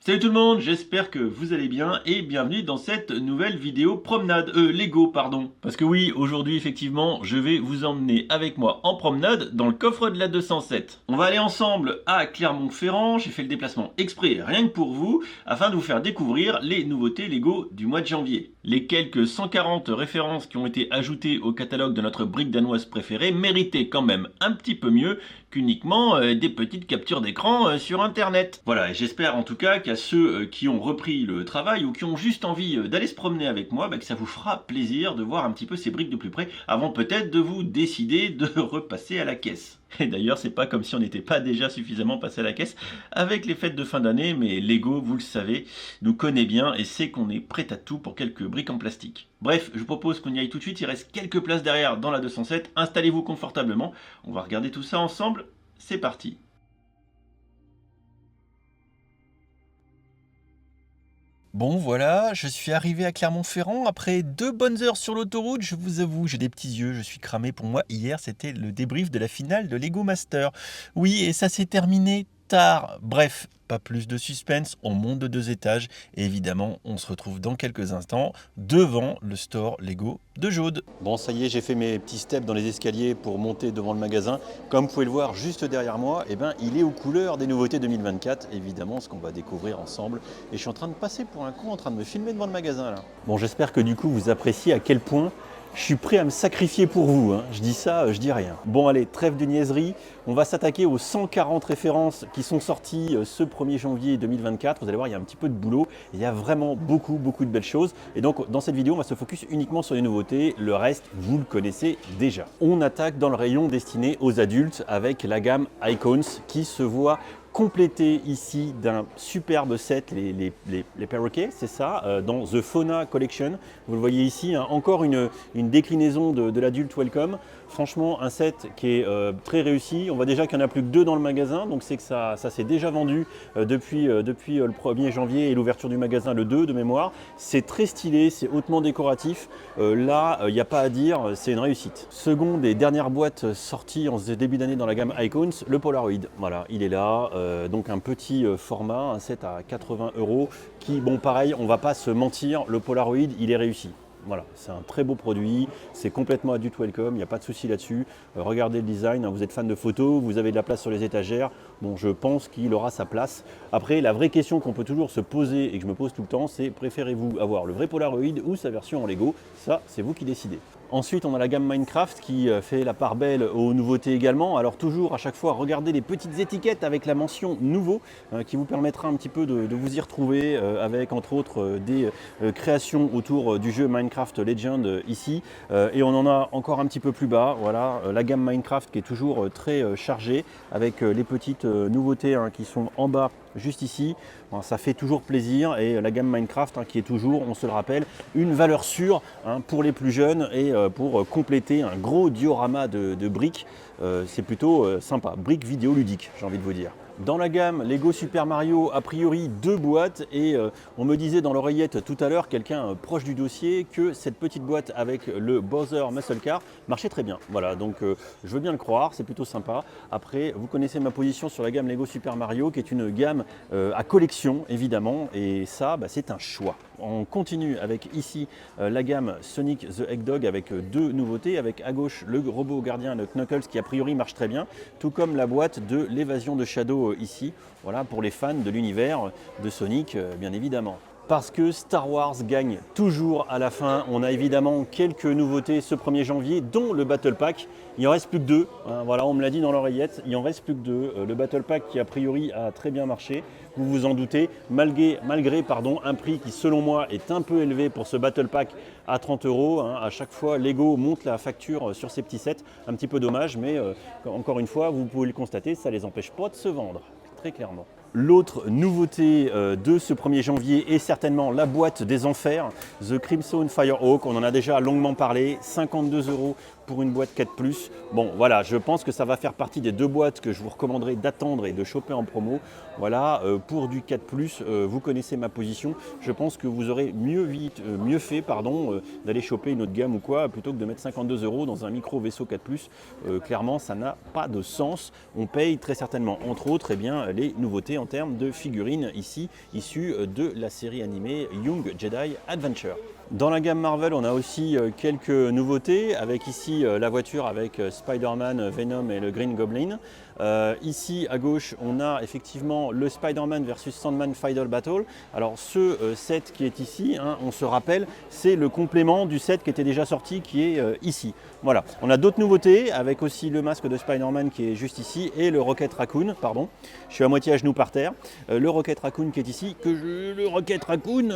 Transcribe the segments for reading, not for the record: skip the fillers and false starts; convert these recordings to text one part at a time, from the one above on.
Salut tout le monde, j'espère que vous allez bien et bienvenue dans cette nouvelle vidéo promenade, Lego pardon. Parce que oui, aujourd'hui effectivement, je vais vous emmener avec moi en promenade dans le coffre de la 207. On va aller ensemble à Clermont-Ferrand, j'ai fait le déplacement exprès rien que pour vous, afin de vous faire découvrir les nouveautés Lego du mois de janvier. Les quelques 140 références qui ont été ajoutées au catalogue de notre brique danoise préférée méritaient quand même un petit peu mieux qu'uniquement des petites captures d'écran sur internet. Voilà, et j'espère en tout cas qu'à ceux qui ont repris le travail ou qui ont juste envie d'aller se promener avec moi, que ça vous fera plaisir de voir un petit peu ces briques de plus près avant peut-être de vous décider de repasser à la caisse. Et d'ailleurs, c'est pas comme si on n'était pas déjà suffisamment passé à la caisse avec les fêtes de fin d'année, mais Lego, vous le savez, nous connaît bien et sait qu'on est prêt à tout pour quelques briques en plastique. Bref, je vous propose qu'on y aille tout de suite, il reste quelques places derrière dans la 207, installez-vous confortablement, on va regarder tout ça ensemble, c'est parti. Bon voilà, je suis arrivé à Clermont-Ferrand après 2 bonnes heures sur l'autoroute, je vous avoue, j'ai des petits yeux, je suis cramé. Pour moi, hier, c'était le débrief de la finale de Lego Master. Oui, et ça s'est terminé tard. Bref, pas plus de suspense, on monte de 2 étages et évidemment, on se retrouve dans quelques instants devant le store Lego de Jaude. Bon, ça y est, j'ai fait mes petits steps dans les escaliers pour monter devant le magasin. Comme vous pouvez le voir juste derrière moi, il est aux couleurs des nouveautés 2024, évidemment, ce qu'on va découvrir ensemble. Et je suis en train de passer pour un con, en train de me filmer devant le magasin là. Bon, j'espère que du coup, vous appréciez à quel point je suis prêt à me sacrifier pour vous, hein. Je dis ça, je dis rien. Bon allez, trêve de niaiserie, on va s'attaquer aux 140 références qui sont sorties ce 1er janvier 2024. Vous allez voir, il y a un petit peu de boulot, il y a vraiment beaucoup de belles choses. Et donc dans cette vidéo, on va se focus uniquement sur les nouveautés, le reste, vous le connaissez déjà. On attaque dans le rayon destiné aux adultes avec la gamme Icons qui se voit complété ici d'un superbe set, les perroquets, c'est ça, dans The Fauna Collection. Vous le voyez ici, hein, encore une déclinaison de l'Adult Welcome. Franchement, un set qui est très réussi. On voit déjà qu'il n'y en a plus que 2 dans le magasin, donc c'est que ça s'est déjà vendu depuis le 1er janvier et l'ouverture du magasin le 2 de mémoire. C'est très stylé, c'est hautement décoratif. Là, il n'y a pas à dire, c'est une réussite. Seconde et dernière boîte sortie en ce début d'année dans la gamme Icons, le Polaroid. Voilà, il est là. Donc un petit format, un set à 80 € qui, bon pareil, on va pas se mentir, le Polaroid, il est réussi. Voilà, c'est un très beau produit, c'est complètement adult welcome, il n'y a pas de souci là-dessus. Regardez le design, hein, vous êtes fan de photos, vous avez de la place sur les étagères, bon je pense qu'il aura sa place. Après, la vraie question qu'on peut toujours se poser et que je me pose tout le temps, c'est préférez-vous avoir le vrai Polaroid ou sa version en Lego? Ça, c'est vous qui décidez. Ensuite, on a la gamme Minecraft qui fait la part belle aux nouveautés également. Alors toujours, à chaque fois, regardez les petites étiquettes avec la mention nouveau qui vous permettra un petit peu de vous y retrouver avec entre autres des créations autour du jeu Minecraft Legend ici. Et on en a encore un petit peu plus bas. Voilà, la gamme Minecraft qui est toujours très chargée avec les petites nouveautés qui sont en bas juste ici. Bon, ça fait toujours plaisir et la gamme Minecraft qui est toujours, on se le rappelle, une valeur sûre pour les plus jeunes et pour compléter un gros diorama de briques. C'est plutôt sympa, briques vidéoludiques, j'ai envie de vous dire. Dans la gamme Lego Super Mario, a priori 2 boîtes et on me disait dans l'oreillette tout à l'heure, quelqu'un proche du dossier, que cette petite boîte avec le Bowser Muscle Car marchait très bien. Voilà, donc je veux bien le croire, c'est plutôt sympa. Après, vous connaissez ma position sur la gamme Lego Super Mario qui est une gamme à collection évidemment et ça, c'est un choix. On continue avec ici la gamme Sonic the Hedgehog avec 2 nouveautés, avec à gauche le robot gardien de Knuckles qui a priori marche très bien, tout comme la boîte de l'évasion de Shadow ici, voilà pour les fans de l'univers de Sonic bien évidemment. Parce que Star Wars gagne toujours à la fin. On a évidemment quelques nouveautés ce 1er janvier, dont le Battle Pack. Il en reste plus que 2. Voilà, on me l'a dit dans l'oreillette, il en reste plus que 2. Le Battle Pack qui a priori a très bien marché, vous vous en doutez, malgré un prix qui selon moi est un peu élevé pour ce Battle Pack à 30 €. À chaque fois, Lego monte la facture sur ces petits sets. Un petit peu dommage, mais encore une fois, vous pouvez le constater, ça ne les empêche pas de se vendre, très clairement. L'autre nouveauté de ce 1er janvier est certainement la boîte des enfers, The Crimson Firehawk. On en a déjà longuement parlé, 52 € pour une boîte 4+. Bon, voilà, je pense que ça va faire partie des 2 boîtes que je vous recommanderais d'attendre et de choper en promo. Voilà, pour du 4+, vous connaissez ma position. Je pense que vous aurez mieux fait d'aller choper une autre gamme ou quoi, plutôt que de mettre 52 € dans un micro vaisseau 4+. Clairement, ça n'a pas de sens. On paye très certainement, entre autres, eh bien, les nouveautés en termes de figurines ici, issues de la série animée Young Jedi Adventure. Dans la gamme Marvel, on a aussi quelques nouveautés, avec ici la voiture avec Spider-Man, Venom et le Green Goblin. Ici à gauche, on a effectivement le Spider-Man versus Sandman Final Battle. Alors ce set qui est ici, hein, on se rappelle, c'est le complément du set qui était déjà sorti, qui est ici. Voilà, on a d'autres nouveautés, avec aussi le masque de Spider-Man qui est juste ici, et le Rocket Raccoon, pardon, je suis à moitié à genoux par terre. Le Rocket Raccoon qui est ici, le Rocket Raccoon,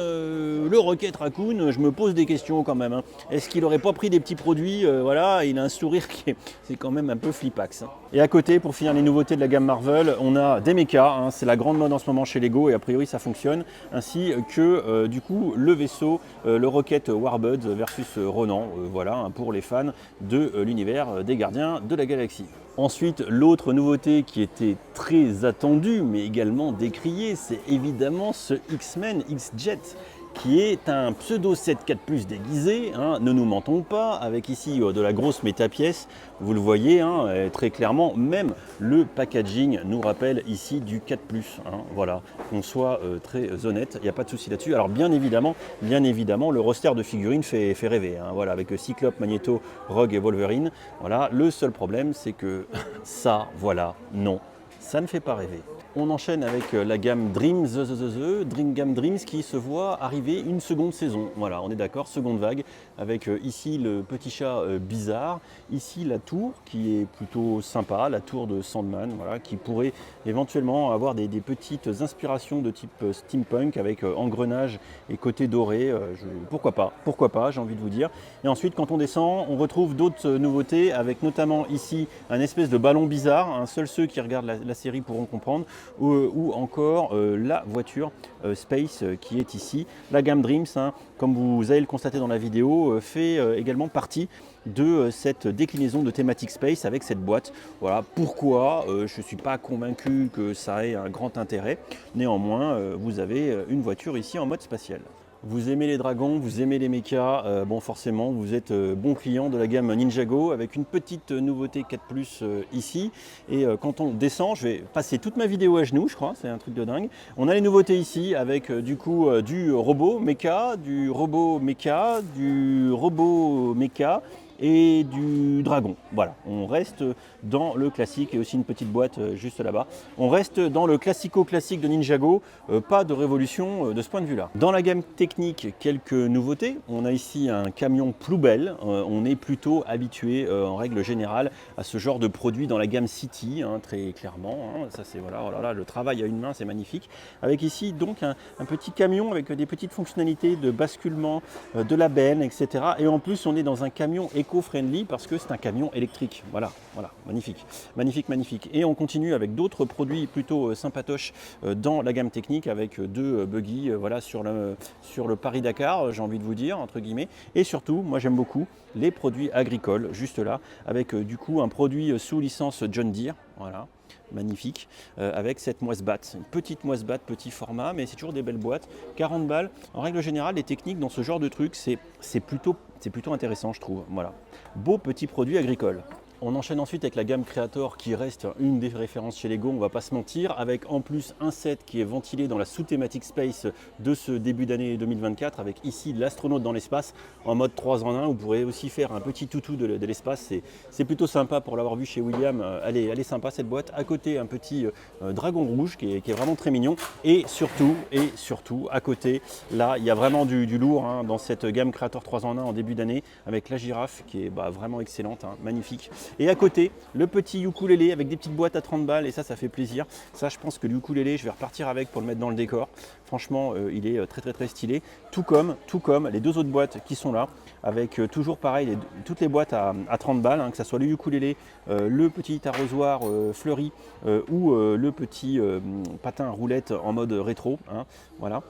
je me pose des questions quand même. Hein. Est-ce qu'il n'aurait pas pris des petits produits voilà, il a un sourire qui c'est quand même un peu flipax. Hein. Et à côté, pour finir les nouveautés de la gamme Marvel, on a des mechas, hein, c'est la grande mode en ce moment chez Lego et a priori ça fonctionne, ainsi que du coup le vaisseau, le Rocket Warbirds versus Ronan, voilà, hein, pour les fans de l'univers des Gardiens de la Galaxie. Ensuite, l'autre nouveauté qui était très attendue, mais également décriée, c'est évidemment ce X-Men X-Jet, qui est un pseudo 7-4+ déguisé, hein, ne nous mentons pas, avec ici de la grosse métapièce, vous le voyez hein, très clairement, même le packaging nous rappelle ici du 4+, hein, voilà, qu'on soit très honnête, il n'y a pas de souci là-dessus. Alors bien évidemment, le roster de figurines fait rêver, hein, voilà, avec Cyclope, Magneto, Rogue et Wolverine, voilà, le seul problème c'est que ça, voilà, non, ça ne fait pas rêver. On enchaîne avec la gamme Dreams, Gamme Dreams qui se voit arriver une seconde saison. Voilà, on est d'accord, seconde vague, avec ici le petit chat bizarre, ici la tour qui est plutôt sympa, la tour de Sandman, voilà, qui pourrait éventuellement avoir des petites inspirations de type steampunk avec engrenage et côté doré. Pourquoi pas, j'ai envie de vous dire. Et ensuite, quand on descend, on retrouve d'autres nouveautés, avec notamment ici un espèce de ballon bizarre, hein, seuls ceux qui regardent la série pourront comprendre. Ou encore la voiture Space qui est ici. La gamme Dreams, hein, comme vous allez le constater dans la vidéo, fait également partie de cette déclinaison de thématique Space avec cette boîte. Voilà pourquoi je ne suis pas convaincu que ça ait un grand intérêt. Néanmoins, vous avez une voiture ici en mode spatial. Vous aimez les dragons, vous aimez les mechas, bon forcément vous êtes bon client de la gamme Ninjago avec une petite nouveauté 4+ ici. Et quand on descend, je vais passer toute ma vidéo à genoux, je crois, c'est un truc de dingue. On a les nouveautés ici avec du coup du robot mecha, du robot mecha, et du dragon. Voilà, on reste dans le classique et aussi une petite boîte juste là-bas. On reste dans le classico-classique de Ninjago, pas de révolution de ce point de vue-là. Dans la gamme technique, quelques nouveautés. On a ici un camion poubelle. On est plutôt habitué en règle générale à ce genre de produit dans la gamme City, hein, très clairement. Hein. Ça c'est voilà, oh là là, le travail à une main, c'est magnifique. Avec ici donc un petit camion avec des petites fonctionnalités de basculement, de la benne, etc. Et en plus, on est dans un camion éco-friendly parce que c'est un camion électrique. Voilà, magnifique, magnifique. Et on continue avec d'autres produits plutôt sympatoches dans la gamme technique avec deux buggy voilà, sur le Paris-Dakar, j'ai envie de vous dire, entre guillemets. Et surtout, moi j'aime beaucoup les produits agricoles, juste là, avec du coup un produit sous licence John Deere, voilà. Magnifique, avec cette moisse-batte, une petite moisse-batte, petit format, mais c'est toujours des belles boîtes, 40 balles. En règle générale, les techniques dans ce genre de truc, c'est plutôt intéressant, je trouve. Voilà, beau petit produit agricole. On enchaîne ensuite avec la gamme Creator qui reste une des références chez Lego, on va pas se mentir, avec en plus un set qui est ventilé dans la sous-thématique Space de ce début d'année 2024, avec ici l'astronaute dans l'espace en mode 3 en 1. Vous pourrez aussi faire un petit toutou de l'espace, c'est plutôt sympa pour l'avoir vu chez William, elle est sympa cette boîte. À côté un petit dragon rouge qui est vraiment très mignon, et surtout à côté, là il y a vraiment du lourd hein, dans cette gamme Creator 3 en 1 en début d'année, avec la girafe qui est vraiment excellente, hein, magnifique. Et à côté, le petit ukulélé avec des petites boîtes à 30 balles, et ça fait plaisir. Ça, je pense que le ukulélé, je vais repartir avec pour le mettre dans le décor. Franchement, il est très stylé. Tout comme les deux autres boîtes qui sont là, avec toujours pareil, toutes les boîtes à 30 balles, hein, que ce soit le ukulélé, le petit arrosoir fleuri ou le petit patin à roulette en mode rétro. Hein, voilà.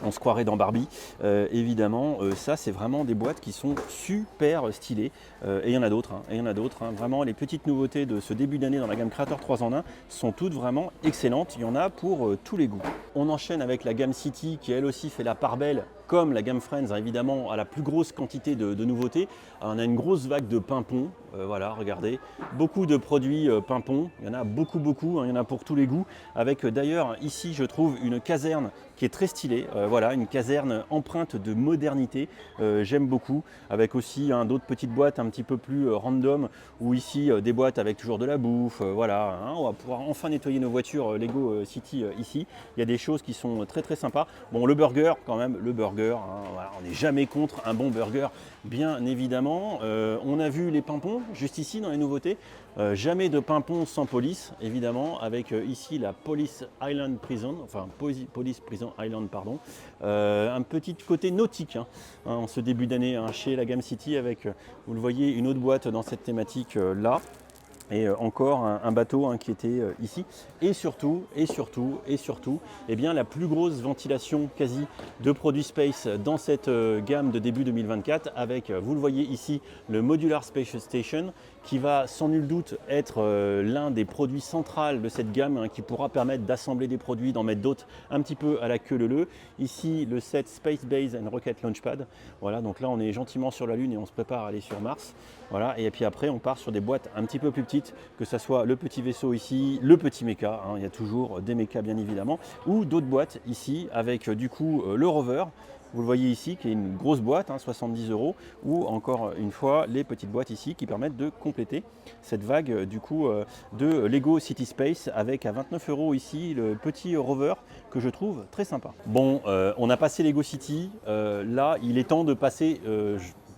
On se croirait dans Barbie, évidemment. Ça, c'est vraiment des boîtes qui sont super stylées. Et il y en a d'autres, hein, et il y en a d'autres. Hein. Vraiment, les petites nouveautés de ce début d'année dans la gamme Creator 3 en 1 sont toutes vraiment excellentes. Il y en a pour tous les goûts. On enchaîne avec la gamme City qui, elle aussi, fait la part belle, comme la gamme Friends, hein, évidemment, à la plus grosse quantité de nouveautés. On a une grosse vague de pimpons. Voilà, regardez. Beaucoup de produits pimpons. Il y en a beaucoup, beaucoup. Hein, il y en a pour tous les goûts. Avec d'ailleurs, ici, je trouve une caserne qui est très stylée. Voilà, une caserne empreinte de modernité. J'aime beaucoup. Avec aussi hein, d'autres petites boîtes un petit peu plus random. Ou ici, des boîtes avec toujours de la bouffe. Voilà, hein, on va pouvoir enfin nettoyer nos voitures Lego City ici. Il y a des choses qui sont très, très sympas. Bon, le burger, quand même, le burger. Hein, voilà, on n'est jamais contre un bon burger, bien évidemment. On a vu les pimpons juste ici dans les nouveautés. Jamais de pimpons sans police, évidemment, avec ici la Police Island Prison, enfin Police Prison Island, pardon. Un petit côté nautique hein, en ce début d'année hein, chez la gamme City, avec, vous le voyez, une autre boîte dans cette thématique là. Et encore un bateau hein, qui était ici. Et surtout, eh bien, la plus grosse ventilation quasi de produits Space dans cette gamme de début 2024 avec, vous le voyez ici, le Modular Space Station qui va sans nul doute être l'un des produits centrales de cette gamme hein, qui pourra permettre d'assembler des produits, d'en mettre d'autres un petit peu à la queue leu. Ici, le set Space Base and Rocket Launchpad. Voilà, donc là, on est gentiment sur la Lune et on se prépare à aller sur Mars. Voilà, et puis après, on part sur des boîtes un petit peu plus petites, que ce soit le petit vaisseau ici, le petit méca, hein, il y a toujours des mécas bien évidemment, ou d'autres boîtes ici avec du coup le rover. Vous le voyez ici, qui est une grosse boîte, hein, 70 €, ou encore une fois les petites boîtes ici qui permettent de compléter cette vague du coup de Lego City Space avec à 29 € ici le petit rover que je trouve très sympa. Bon, on a passé Lego City, là il est temps de passer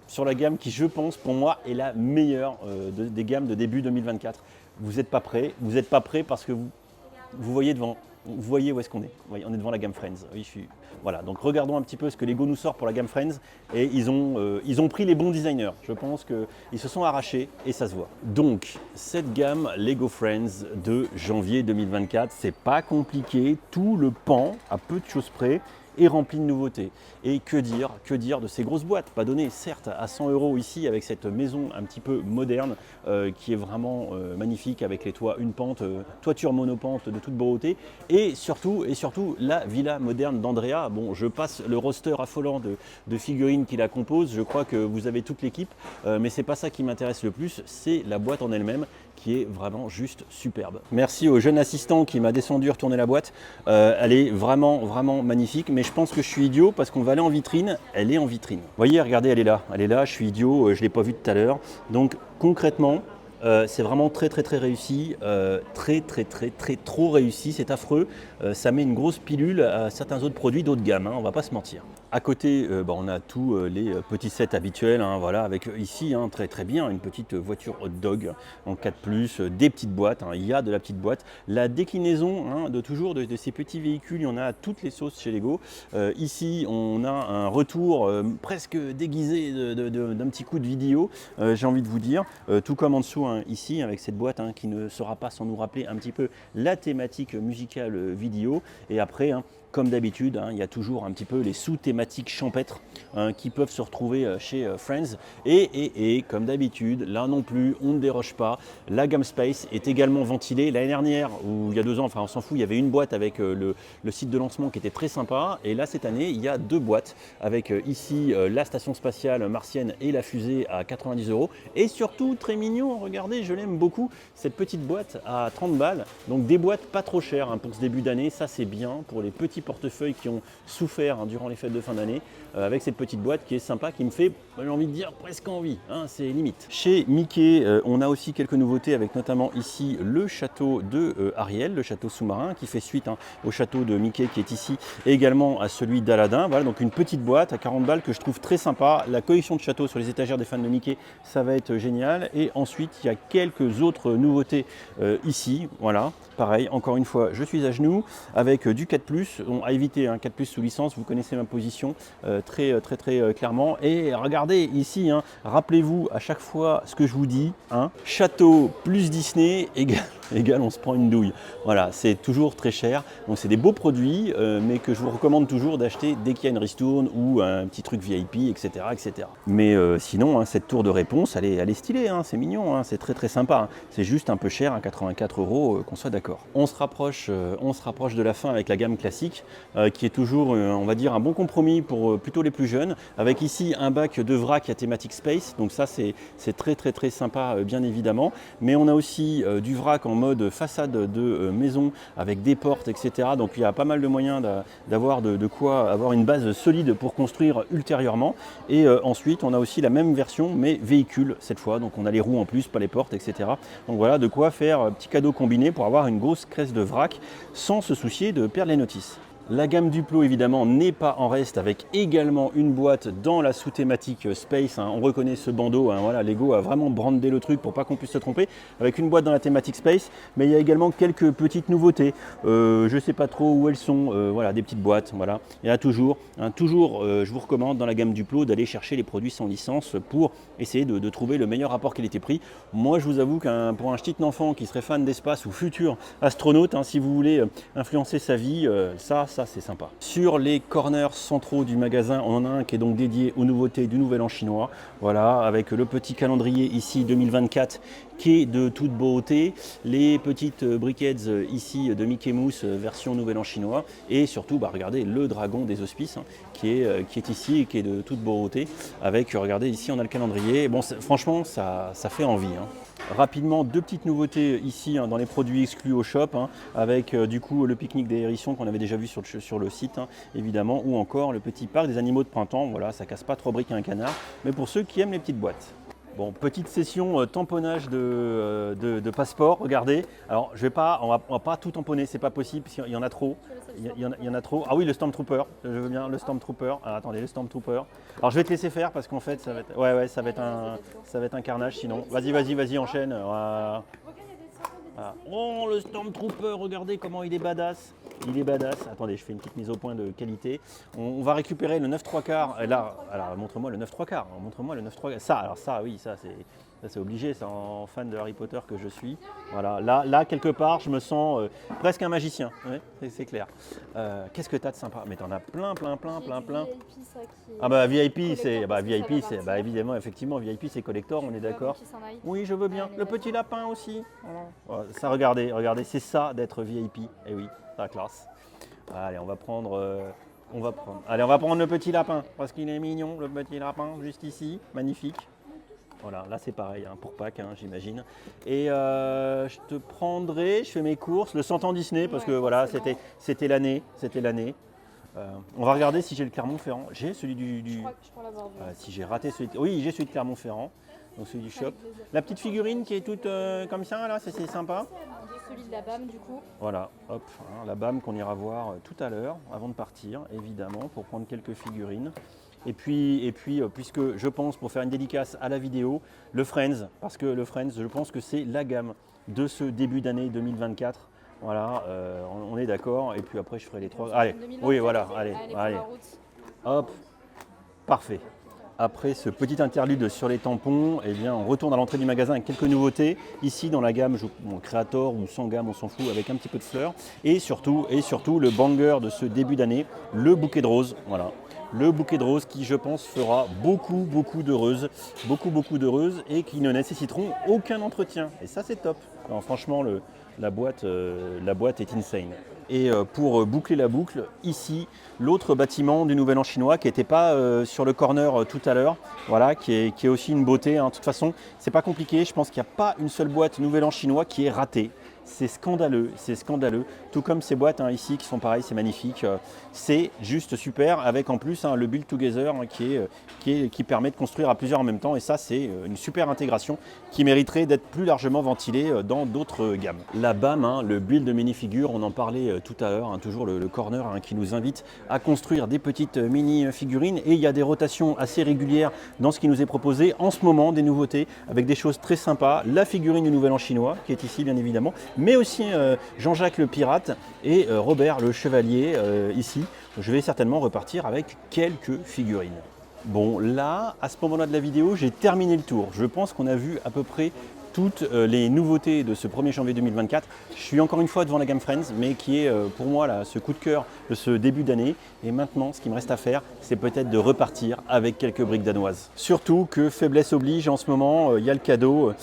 sur la gamme qui, je pense, pour moi, est la meilleure des gammes de début 2024. Vous n'êtes pas prêts, parce que vous voyez devant. Vous voyez où est-ce qu'on est. Oui, on est devant la gamme Friends. Oui, voilà, donc regardons un petit peu ce que Lego nous sort pour la gamme Friends. Et ils ont pris les bons designers. Je pense qu'ils se sont arrachés et ça se voit. Donc, cette gamme Lego Friends de janvier 2024, c'est pas compliqué. Tout le pan, à peu de choses près, est rempli de nouveautés. Et que dire de ces grosses boîtes, pas données certes à 100 € ici avec cette maison un petit peu moderne qui est vraiment magnifique avec les toits, une pente, toiture monopente de toute beauté et surtout la villa moderne d'Andrea. Bon, je passe le roster affolant de figurines qui la composent, je crois que vous avez toute l'équipe, mais c'est pas ça qui m'intéresse le plus, c'est la boîte en elle-même qui est vraiment juste superbe. Merci au jeune assistant qui m'a descendu retourner la boîte. Elle est vraiment magnifique, mais je pense que je suis idiot parce qu'on va aller en vitrine. Elle est en vitrine. Vous voyez, regardez, elle est là, je suis idiot, je ne l'ai pas vue tout à l'heure. Donc concrètement, c'est vraiment très réussi, trop réussi, c'est affreux. Ça met une grosse pilule à certains autres produits d'autres gammes, hein, on va pas se mentir. À côté, on a tous les petits sets habituels, hein, voilà, avec ici hein, très bien une petite voiture hot dog en 4+, des petites boîtes, hein, il y a de la petite boîte. La déclinaison hein, de ces petits véhicules, il y en a à toutes les sauces chez Lego. Ici, on a un retour presque déguisé d'un petit coup de vidéo, j'ai envie de vous dire, tout comme en dessous hein, ici, avec cette boîte hein, qui ne sera pas sans nous rappeler un petit peu la thématique musicale vidéo. Et après, hein, comme d'habitude, hein, il y a toujours un petit peu les sous-thématiques champêtres hein, qui peuvent se retrouver chez Friends. Et comme d'habitude, là non plus, on ne déroge pas. La gamme Space est également ventilée. L'année dernière, ou il y a 2 ans, enfin on s'en fout, il y avait une boîte avec le site de lancement qui était très sympa. Et là, cette année, il y a 2 boîtes avec ici la station spatiale martienne et la fusée à 90 €. Et surtout, très mignon, regardez, je l'aime beaucoup, cette petite boîte à 30 balles. Donc des boîtes pas trop chères hein, pour ce début d'année. Ça, c'est bien pour les petits portefeuilles qui ont souffert hein, durant les fêtes de fin d'année avec cette petite boîte qui est sympa, qui me fait, j'ai envie de dire, presque envie, hein, c'est limite. Chez Mickey, on a aussi quelques nouveautés avec notamment ici le château de Ariel, le château sous-marin qui fait suite hein, au château de Mickey qui est ici et également à celui d'Aladin. Voilà, donc une petite boîte à 40 balles que je trouve très sympa. La collection de châteaux sur les étagères des fans de Mickey, ça va être génial. Et ensuite, il y a quelques autres nouveautés ici, voilà. Pareil, encore une fois, je suis à genoux avec du 4+, on a évité un 4+ sous licence, vous connaissez ma position très clairement. Et regardez ici, hein, rappelez-vous à chaque fois ce que je vous dis, hein, château plus Disney égale égale on se prend une douille. Voilà, c'est toujours très cher. Donc c'est des beaux produits, mais que je vous recommande toujours d'acheter dès qu'il y a une ristourne ou un petit truc VIP, etc. etc. Mais sinon, hein, cette tour de réponse, elle est stylée, hein, c'est mignon, hein, c'est très très sympa. Hein. C'est juste un peu cher, à 84 €, qu'on soit d'accord. On se rapproche de la fin avec la gamme classique, qui est toujours, on va dire, un bon compromis pour plutôt les plus jeunes, avec ici un bac de vrac à thématique space. Donc ça, c'est très très très sympa, bien évidemment. Mais on a aussi du vrac en mode façade de maison avec des portes, etc. Donc il y a pas mal de moyens d'avoir de quoi avoir une base solide pour construire ultérieurement. Et ensuite, on a aussi la même version, mais véhicule cette fois. Donc on a les roues en plus, pas les portes, etc. Donc voilà, de quoi faire petit cadeau combiné pour avoir une grosse caisse de vrac sans se soucier de perdre les notices. La gamme Duplo évidemment n'est pas en reste, avec également une boîte dans la sous-thématique Space. Hein. On reconnaît ce bandeau, hein, voilà, Lego a vraiment brandé le truc pour pas qu'on puisse se tromper, avec une boîte dans la thématique Space, mais il y a également quelques petites nouveautés. Je ne sais pas trop où elles sont, voilà, des petites boîtes, voilà. Il y en a toujours, hein, je vous recommande dans la gamme Duplo d'aller chercher les produits sans licence pour essayer de trouver le meilleur rapport qualité-prix. Moi je vous avoue pour un petit enfant qui serait fan d'espace ou futur astronaute, hein, si vous voulez influencer sa vie, ça c'est sympa. Sur les corners centraux du magasin, on en a un qui est donc dédié aux nouveautés du Nouvel An chinois. Voilà, avec le petit calendrier ici 2024 qui est de toute beauté, les petites briquettes ici de Mickey Mouse version Nouvel An chinois, et surtout regardez le dragon des auspices, hein, qui est ici et qui est de toute beauté, avec, regardez ici on a le calendrier. Bon, franchement ça fait envie. Hein. Rapidement, deux petites nouveautés ici, hein, dans les produits exclus au shop, hein, avec du coup le pique-nique des hérissons qu'on avait déjà vu sur le site, hein, évidemment, ou encore le petit parc des animaux de printemps. Voilà, ça casse pas trop briques à un canard, mais pour ceux qui aiment les petites boîtes. Bon, petite session tamponnage de passeport, regardez. Alors, on va pas tout tamponner, c'est pas possible, parce qu'il y en a trop. Il y en a trop. Ah oui, le Stormtrooper, je veux bien, le Stormtrooper. Ah, attendez, le Stormtrooper. Alors, je vais te laisser faire, parce qu'en fait, ça va être un carnage sinon. Vas-y, enchaîne. Voilà. Oh, le Stormtrooper, regardez comment il est badass. Il est badass. Attendez, je fais une petite mise au point de qualité. On va récupérer le 9 3/4. Et là, alors montre-moi le 9 3/4. Montre-moi le 9 3/4. Ça, oui, ça c'est obligé, c'est en fan de Harry Potter que je suis. Voilà, là quelque part, je me sens presque un magicien. Ouais, c'est clair. Qu'est-ce que t'as de sympa? Mais t'en as plein. Ah bah VIP, c'est évidemment, effectivement, VIP c'est collector, on est d'accord. Oui, je veux bien. Le petit lapin aussi. Voilà. Ça, regardez, c'est ça d'être VIP. Eh oui, la classe. Allez, on va prendre le petit lapin parce qu'il est mignon, le petit lapin, juste ici, magnifique. Voilà, là c'est pareil, hein, pour Pâques, hein, j'imagine. Et je fais mes courses, le 100 ans Disney, parce que voilà, c'était l'année. On va regarder si j'ai le Clermont-Ferrand. J'ai celui du. Je crois l'avoir vu. Si j'ai raté celui. Oui, j'ai celui de Clermont-Ferrand, donc celui du shop. La petite figurine qui est toute comme ça, là, c'est sympa. J'ai celui de la BAM du coup. Voilà, hop, hein, la BAM qu'on ira voir tout à l'heure, avant de partir, évidemment, pour prendre quelques figurines. Et puis puisque je pense, pour faire une dédicace à la vidéo, le Friends, parce que le Friends, je pense que c'est la gamme de ce début d'année 2024. Voilà, on est d'accord. Et puis après, je ferai les trois. Allez, oui, voilà, allez. Hop, parfait. Après ce petit interlude sur les tampons, eh bien, on retourne à l'entrée du magasin avec quelques nouveautés. Ici, dans la gamme Creator ou sans gamme, on s'en fout, avec un petit peu de fleurs. Et surtout, le banger de ce début d'année, le bouquet de roses. Voilà. Le bouquet de roses qui, je pense, fera beaucoup d'heureuses, et qui ne nécessiteront aucun entretien. Et ça, c'est top. Alors, franchement, la boîte est insane. Et pour boucler la boucle, ici, l'autre bâtiment du Nouvel An chinois qui n'était pas sur le corner tout à l'heure, voilà, qui est aussi une beauté. Hein. De toute façon, c'est pas compliqué. Je pense qu'il n'y a pas une seule boîte Nouvel An chinois qui est ratée. C'est scandaleux. Tout comme ces boîtes, hein, ici qui sont pareilles, c'est magnifique. C'est juste super, avec en plus, hein, le build together, hein, qui permet de construire à plusieurs en même temps. Et ça, c'est une super intégration qui mériterait d'être plus largement ventilée dans d'autres gammes. La BAM, hein, le build minifigure, on en parlait tout à l'heure, hein, toujours le corner, hein, qui nous invite à construire des petites mini figurines. Et il y a des rotations assez régulières dans ce qui nous est proposé en ce moment, des nouveautés avec des choses très sympas. La figurine du Nouvel An chinois qui est ici, bien évidemment, mais aussi Jean-Jacques le pirate et Robert le chevalier ici. Je vais certainement repartir avec quelques figurines. Bon, là, à ce moment-là de la vidéo, j'ai terminé le tour. Je pense qu'on a vu à peu près toutes les nouveautés de ce 1er janvier 2024. Je suis encore une fois devant la gamme Friends, mais qui est pour moi là, ce coup de cœur de ce début d'année. Et maintenant, ce qui me reste à faire, c'est peut-être de repartir avec quelques briques danoises. Surtout que faiblesse oblige, en ce moment, il y a le cadeau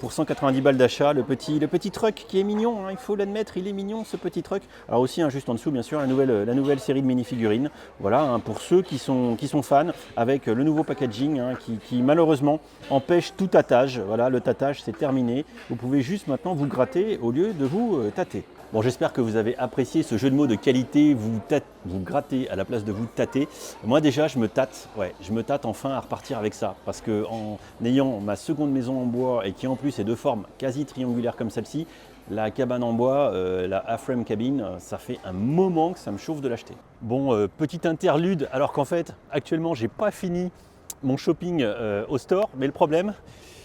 pour 190 balles d'achat, le petit truck qui est mignon, hein, il faut l'admettre, il est mignon ce petit truck. Alors aussi, hein, juste en dessous, bien sûr, la nouvelle série de mini-figurines. Voilà, hein, pour ceux qui sont fans, avec le nouveau packaging hein, qui malheureusement empêche tout tâtage. Voilà, le tâtage c'est terminé. Vous pouvez juste maintenant vous gratter au lieu de vous tâter. Bon, j'espère que vous avez apprécié ce jeu de mots de qualité, vous grattez à la place de vous tâter. Moi déjà, je me tâte enfin à repartir avec ça. Parce que en ayant ma seconde maison en bois et qui en plus est de forme quasi triangulaire comme celle-ci, la cabane en bois, la A-frame cabine, ça fait un moment que ça me chauffe de l'acheter. Bon, petite interlude, alors qu'en fait, actuellement, j'ai pas fini mon shopping au store, mais le problème,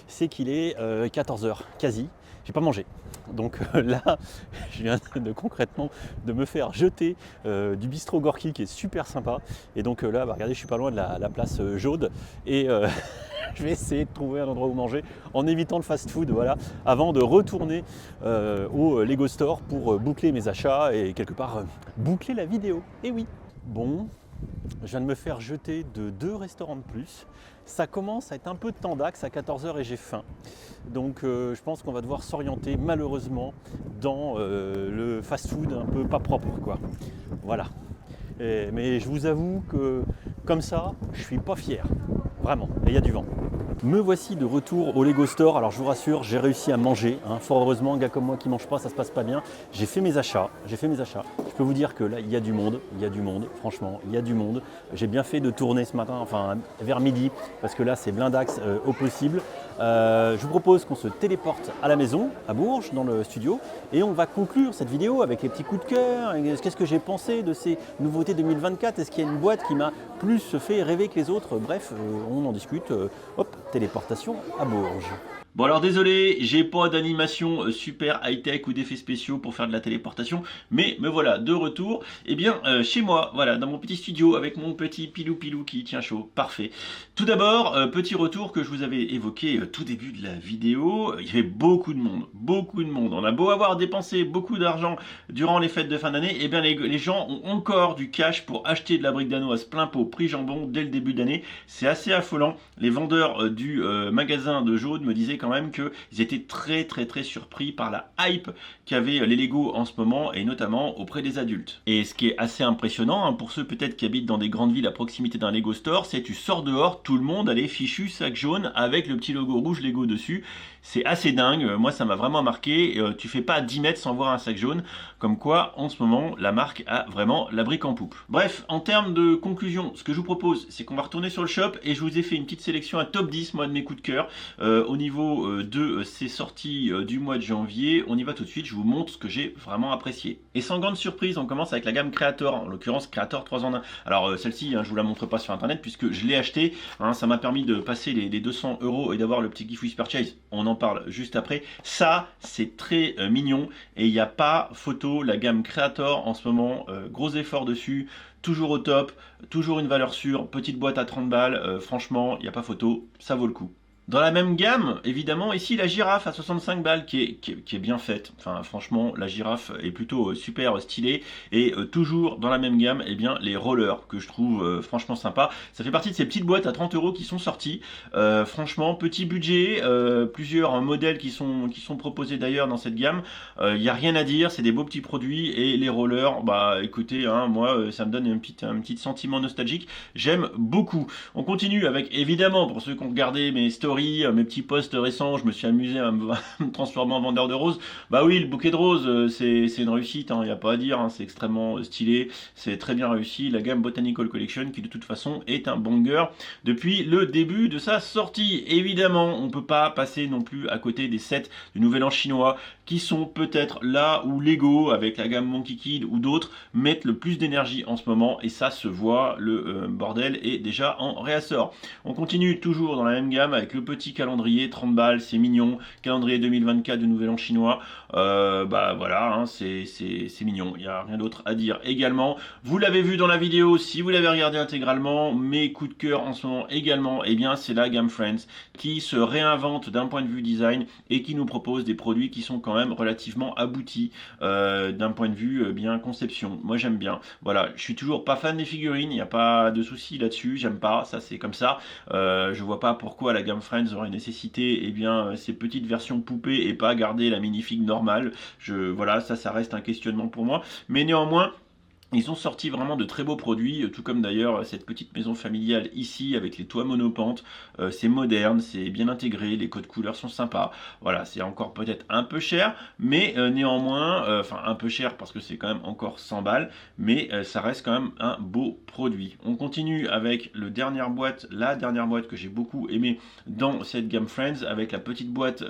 c'est qu'il est 14h, quasi, j'ai pas mangé. Donc là, je viens concrètement de me faire jeter du bistrot Gorky qui est super sympa. Et donc là, regardez, je suis pas loin de la place Jaude. Et je vais essayer de trouver un endroit où manger en évitant le fast-food, voilà, avant de retourner au Lego Store pour boucler mes achats et quelque part boucler la vidéo. Et oui, bon, je viens de me faire jeter de 2 restaurants de plus. Ça commence à être un peu de temps d'axe à 14h et j'ai faim. Donc je pense qu'on va devoir s'orienter malheureusement dans le fast-food un peu pas propre, quoi. Voilà. Mais je vous avoue que comme ça, je suis pas fier. Vraiment. Et il y a du vent. Me voici de retour au Lego Store. Alors je vous rassure, j'ai réussi à manger. Hein. Fort heureusement, un gars comme moi qui ne mange pas, ça se passe pas bien. J'ai fait mes achats. Je peux vous dire que là, il y a du monde. Franchement, il y a du monde. J'ai bien fait de tourner ce matin, enfin vers midi, parce que là, c'est blindax au possible. Je vous propose qu'on se téléporte à la maison, à Bourges, dans le studio, et on va conclure cette vidéo avec les petits coups de cœur. Qu'est-ce que j'ai pensé de ces nouveautés 2024 ? Est-ce qu'il y a une boîte qui m'a plus fait rêver que les autres ? Bref, on en discute. Hop, téléportation à Bourges. Bon alors désolé, j'ai pas d'animation super high-tech ou d'effets spéciaux pour faire de la téléportation, mais me voilà de retour, chez moi, voilà, dans mon petit studio avec mon petit pilou qui tient chaud, parfait. Tout d'abord, petit retour que je vous avais évoqué tout début de la vidéo, il y avait beaucoup de monde. On a beau avoir dépensé beaucoup d'argent durant les fêtes de fin d'année, les gens ont encore du cash pour acheter de la brique danoise plein pot, prix jambon dès le début d'année. C'est assez affolant. Les vendeurs du magasin de Jaude me disaient quand même qu'ils étaient très surpris par la hype qu'avaient les Lego en ce moment et notamment auprès des adultes. Et ce qui est assez impressionnant, hein, pour ceux peut-être qui habitent dans des grandes villes à proximité d'un Lego Store, c'est tu sors dehors, tout le monde a les fichus sacs jaunes avec le petit logo rouge Lego dessus. C'est assez dingue, moi ça m'a vraiment marqué, tu fais pas 10 mètres sans voir un sac jaune, comme quoi en ce moment la marque a vraiment la brique en poupe. Bref, en termes de conclusion, ce que je vous propose, c'est qu'on va retourner sur le shop et je vous ai fait une petite sélection, un top 10 moi de mes coups de cœur au niveau de ces sorties du mois de janvier. On y va tout de suite, je vous montre ce que j'ai vraiment apprécié. Et sans grande surprise, on commence avec la gamme Creator, en l'occurrence Creator 3 en 1. Alors celle-ci, hein, je vous la montre pas sur internet puisque je l'ai acheté, hein, ça m'a permis de passer les 200 € et d'avoir le petit gift with purchase. On en parle juste après. Ça, c'est très mignon et il n'y a pas photo. La gamme Creator en ce moment, gros effort dessus, toujours au top, toujours une valeur sûre, petite boîte à 30 balles, franchement, il n'y a pas photo, ça vaut le coup. Dans la même gamme, évidemment, ici la girafe à 65 balles qui est bien faite. Enfin, franchement, la girafe est plutôt super stylée. Et toujours dans la même gamme, les rollers que je trouve franchement sympa. Ça fait partie de ces petites boîtes à 30 € qui sont sorties. Franchement, petit budget, plusieurs modèles qui sont proposés d'ailleurs dans cette gamme. Il n'y a rien à dire, c'est des beaux petits produits. Et les rollers, bah écoutez, hein, moi, ça me donne un petit sentiment nostalgique. J'aime beaucoup. On continue avec, évidemment, pour ceux qui ont regardé mes stories, mes petits posts récents, je me suis amusé à me transformer en vendeur de roses. Bah oui, le bouquet de roses, c'est une réussite, il n'y a pas à dire, hein, c'est extrêmement stylé, c'est très bien réussi. La gamme Botanical Collection, qui de toute façon est un banger depuis le début de sa sortie. Évidemment, on ne peut pas passer non plus à côté des sets du Nouvel An chinois, qui sont peut-être là où Lego, avec la gamme Monkey Kid ou d'autres, mettent le plus d'énergie en ce moment, et ça se voit, le bordel est déjà en réassort. On continue toujours dans la même gamme avec le petit calendrier, 30 balles, c'est mignon. Calendrier 2024 du Nouvel An chinois. Bah voilà, hein, c'est mignon. Il n'y a rien d'autre à dire. Également, vous l'avez vu dans la vidéo, si vous l'avez regardé intégralement, mes coups de cœur en ce moment également, eh bien c'est la gamme Friends qui se réinvente d'un point de vue design et qui nous propose des produits qui sont quand même relativement aboutis d'un point de vue bien conception. Moi j'aime bien. Voilà, je suis toujours pas fan des figurines, il n'y a pas de souci là-dessus, j'aime pas, ça c'est comme ça. Je vois pas pourquoi la gamme Friends aurait nécessité ces petites versions poupées et pas garder la minifig normale. Voilà, ça reste un questionnement pour moi. Mais néanmoins, ils ont sorti vraiment de très beaux produits, tout comme d'ailleurs cette petite maison familiale ici avec les toits monopentes. C'est moderne, c'est bien intégré, les codes couleurs sont sympas. Voilà, c'est encore peut-être un peu cher, mais néanmoins, enfin un peu cher parce que c'est quand même encore 100 balles, mais ça reste quand même un beau produit. On continue avec la dernière boîte que j'ai beaucoup aimé dans cette gamme Friends, avec la petite boîte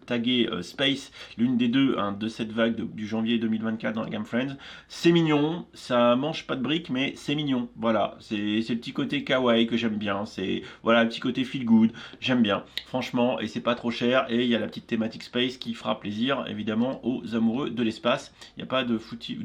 taguée Space, l'une des deux hein, de cette vague du janvier 2024 dans la gamme Friends. C'est mignon, ça mange pas de briques, mais c'est mignon. Voilà, c'est le petit côté kawaii que j'aime bien. C'est voilà, le petit côté feel good, j'aime bien. Franchement, et c'est pas trop cher. Et il y a la petite thématique space qui fera plaisir, évidemment, aux amoureux de l'espace. Il n'y a pas de foutu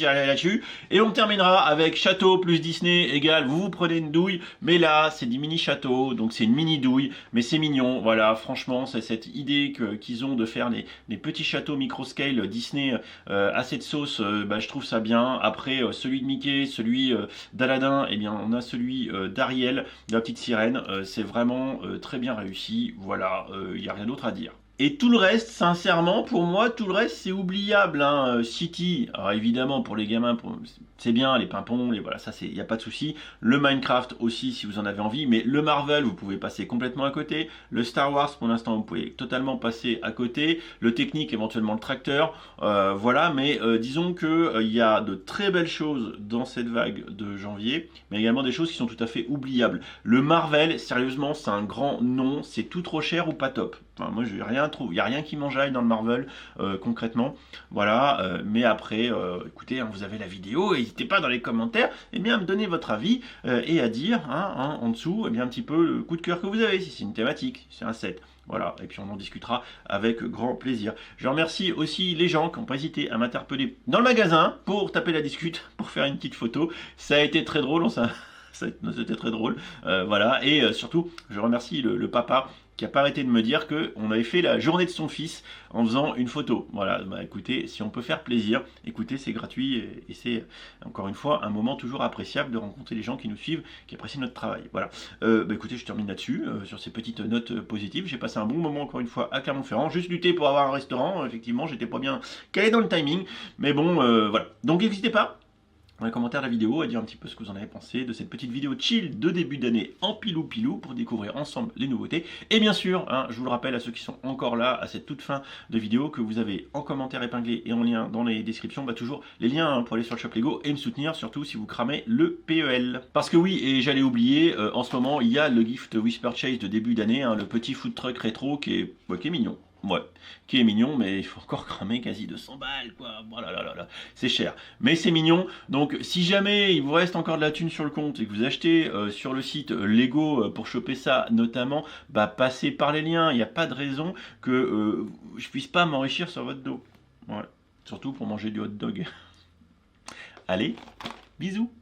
là-dessus. Et on terminera avec château plus Disney égale vous prenez une douille. Mais là, c'est des mini châteaux, donc c'est une mini douille, mais c'est mignon. Voilà, franchement, c'est cette idée qu'ils ont de faire les petits châteaux micro-scale Disney à cette sauce. Je trouve ça bien. Après, celui de Mickey, celui d'Aladin, eh bien, on a celui d'Ariel, de la petite sirène. C'est vraiment très bien réussi. Voilà, il n'y a rien d'autre à dire. Et tout le reste, sincèrement, pour moi, tout le reste, c'est oubliable. Hein. City, alors évidemment, pour les gamins, c'est bien, les pimpons, voilà, ça, il n'y a pas de souci. Le Minecraft aussi, si vous en avez envie. Mais le Marvel, vous pouvez passer complètement à côté. Le Star Wars, pour l'instant, vous pouvez totalement passer à côté. Le Technique, éventuellement le Tracteur. Voilà, mais disons qu'il y a de très belles choses dans cette vague de janvier, mais également des choses qui sont tout à fait oubliables. Le Marvel, sérieusement, c'est un grand non. C'est tout trop cher ou pas top. Enfin, moi, je n'ai rien trouvé. Il n'y a rien qui m'enjaille dans le Marvel, concrètement. Voilà, mais après, écoutez, hein, vous avez la vidéo, n'hésitez pas dans les commentaires à me donner votre avis et à dire en dessous un petit peu le coup de cœur que vous avez, si c'est une thématique, si c'est un set. Voilà, et puis on en discutera avec grand plaisir. Je remercie aussi les gens qui n'ont pas hésité à m'interpeller dans le magasin pour taper la discute, pour faire une petite photo. Ça a été très drôle, c'était très drôle. Voilà, et surtout, je remercie le papa qui n'a pas arrêté de me dire qu'on avait fait la journée de son fils en faisant une photo. Voilà, écoutez, si on peut faire plaisir, écoutez, c'est gratuit et c'est encore une fois un moment toujours appréciable de rencontrer les gens qui nous suivent, qui apprécient notre travail. Voilà, écoutez, je termine là-dessus, sur ces petites notes positives. J'ai passé un bon moment encore une fois à Clermont-Ferrand, juste lutté pour avoir un restaurant, effectivement, j'étais pas bien calé dans le timing, mais bon, voilà. Donc n'hésitez pas dans les commentaires de la vidéo à dire un petit peu ce que vous en avez pensé de cette petite vidéo chill de début d'année en pilou pour découvrir ensemble les nouveautés. Et bien sûr, hein, je vous le rappelle à ceux qui sont encore là, à cette toute fin de vidéo, que vous avez en commentaire épinglé et en lien dans les descriptions, toujours les liens pour aller sur le shop Lego et me soutenir, surtout si vous cramez le PEL. Parce que oui, et j'allais oublier, en ce moment, il y a le gift Whisper Chase de début d'année, hein, le petit food truck rétro qui est mignon. Ouais, qui est mignon, mais il faut encore cramer quasi 200 balles, quoi. Voilà, là, c'est cher. Mais c'est mignon. Donc, si jamais il vous reste encore de la thune sur le compte et que vous achetez sur le site Lego pour choper ça, notamment, passez par les liens. Il n'y a pas de raison que je puisse pas m'enrichir sur votre dos. Ouais. Surtout pour manger du hot dog. Allez, bisous.